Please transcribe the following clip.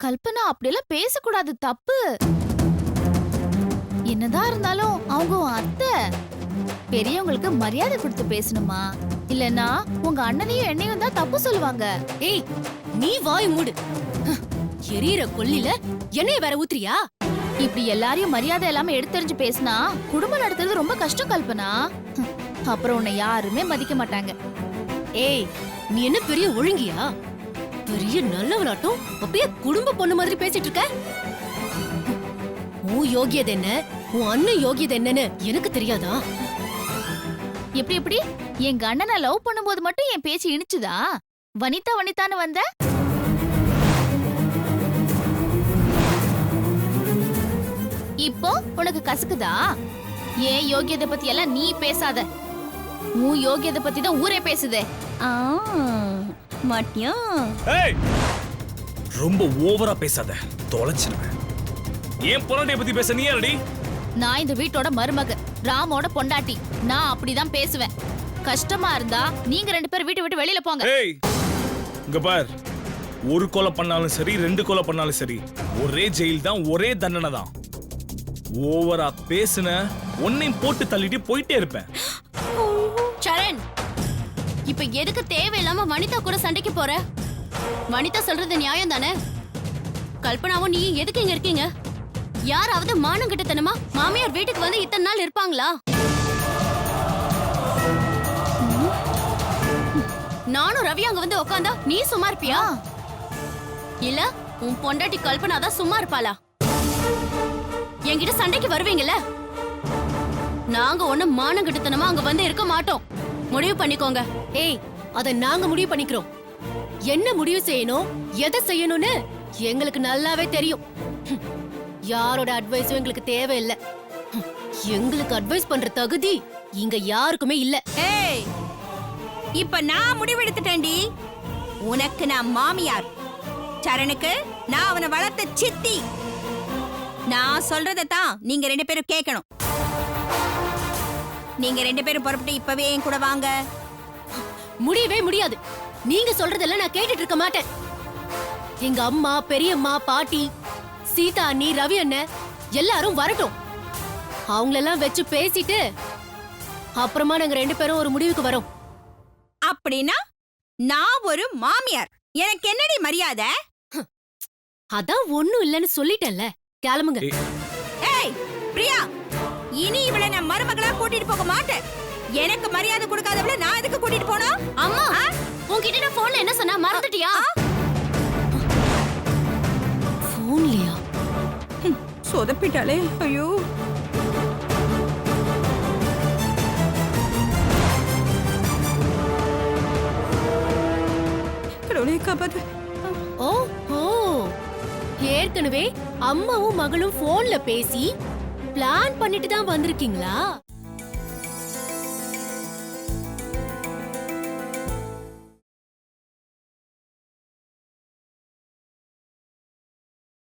கல்பனா அப்படியெல்லாம் பேசக்கூடாது, தப்பு. என்னதான் இருந்தாலும் அவங்க உன் அத்தை. பெரியவங்களுக்கு மரியாதை கொடுத்து பேசணுமா? இல்லனா உங்க அண்ணனையும் என்னையும் தான் தப்பு சொல்லுவாங்க. ஏய், நீ வாய் மூடு. எரியற கொல்லில எண்ணெய வேற ஊத்துறியா? இப்படி எல்லாரையும் மரியாதை இல்லாம எடுத்தெறிஞ்சு பேசினா குடும்பம் நடத்துறது ரொம்ப கஷ்டம் கல்பனா. அப்புறம் உன்னை யாருமே மதிக்க மாட்டாங்க. ஏய், நீ என்ன பெரிய ஒழுங்கியா? பெரிய நல்லவளாட்டம் அப்படியே குடும்ப பொண்ணு மாதிரி பேசிட்டு இருக்க. உன் யோகியது என்ன, உன் அண்ணன் யோகியது என்னன்னு எனக்கு தெரியாதா? எப்படி எப்படி எங்க அண்ணனை லவ் பண்ணும்போது மட்டும் என் பேச்சு இனிச்சுதா? வனிதா வனிதான்னு வந்த இப்போ உனக்கு கசக்குதா? ஏன் யோகியதை பத்தி எல்லாம் நீ பேசாத. உன் யோகியதை பத்தி தான் ஊரே பேசுதே. மாட்டியா? ஏய், ரொம்ப ஓவரா பேசாத, தொலைச்சிருவேன். ஏன் பொண்டாட்டிய பத்தி பேச நீ யாரடி? நான் இந்த வீட்டோட மருமக, ராமோட பொண்டாட்டி. நான் அப்படிதான் பேசுவேன். கஷ்டமா இருந்தா நீங்க 2 பேரும் வீட்டை விட்டு வெளியில போங்க. ஏய், இங்க பார், ஒரு கொலை பண்ணாலும் சரி, 2 கொலை பண்ணாலும் சரி, ஒரே ஜெயில் தான், ஒரே தண்டனை தான். ஓவரா பேசுன ஒன்னையும் போட்டு தள்ளிட்டு போயிட்டே இருப்பேன். சரண், இப்ப எதுக்கு தேவையில்லாம வனிதா கூட சண்டைக்கு போற? வனிதா சொல்றது நியாயம் தானே? கல்பனாவும் நீ எதுக்கு இங்க இருக்கீங்க? யாராவது மானம் கிட்டத்தனமா மாமியார் வீட்டுக்கு வந்து இத்தனை நாள் இருப்பாங்களா? நானும் ரவி அங்க வந்து உட்காந்தா நீ சும்மா இருப்பியா? இல்ல உன் பொண்டாட்டி கல்பனா தான் சும்மா இருப்பாளா? என்கிட்ட சண்டைக்கு வருவீங்கல்ல? நாங்க ஒண்ணு மானம் கிட்டத்தனமா அங்க வந்து இருக்க மாட்டோம். முடிவு பண்ணிக்கோங்க. ஏய், அத நாங்க முடிவு பண்ணிக்கிறோம். என்ன முடிவு செய்யணும், எதை செய்யணும்னு எங்களுக்கு நல்லாவே தெரியும். யாரோட அட்வைஸும் எங்களுக்கு தேவையில்லை. எங்களுக்கு அட்வைஸ் பண்ற தகுதி இங்க யாருக்குமே இல்ல. ஏய், இப்ப நான் முடிவெடுத்துட்டேன்டி. உனக்கு நான் மாமியார், சரணுக்கு நான் அவனை வளர்த்த சித்தி. நான் சொல்றதான் நீங்க 2 பேரும் கேட்கணும். நீங்க 2 பேரும் புறப்பட்டு இப்பவே என் கூட வாங்க. முடியவே முடியாது. நீங்க சொல்றதெல்லாம் நான் கேட்டுட்டு இருக்க மாட்டேன். எங்க அம்மா, பெரியம்மா, பாட்டி, சீதா அண்ணி, ரவி அண்ணன் எல்லாரும் வரட்டும். அவங்களெல்லாம் வச்சு பேசிட்டு அப்புறமா நாங்க 2 பேரும் ஒரு முடிவுக்கு வரோம். அப்படின்னா நான் ஒரு மாமியார், எனக்கு என்னடி மரியாதை? அதான் ஒண்ணும் இல்லைன்னு சொல்லிட்டேன்ல, கிளம்புங்க. ஏய் பிரியா, இனி இவளை நான் மருமகளா கூட்டிட்டு போக மாட்டேன். எனக்கு மரியாதை கொடுக்காதவள நான் எதுக்கு கூட்டிட்டு போனோம்? அம்மா, உன்கிட்ட நான் போன்ல என்ன சொன்னா மறந்துட்டியா? போன்லயா? சொதப்பிட்டாளே. ஐயோ, கடவுளே காப்பாத்து. ஓ ஓ, ஏற்கனவே அம்மாவும் மகளும் போன்ல பேசி பிளான் பண்ணிட்டு தான் வந்திருக்கீங்களா?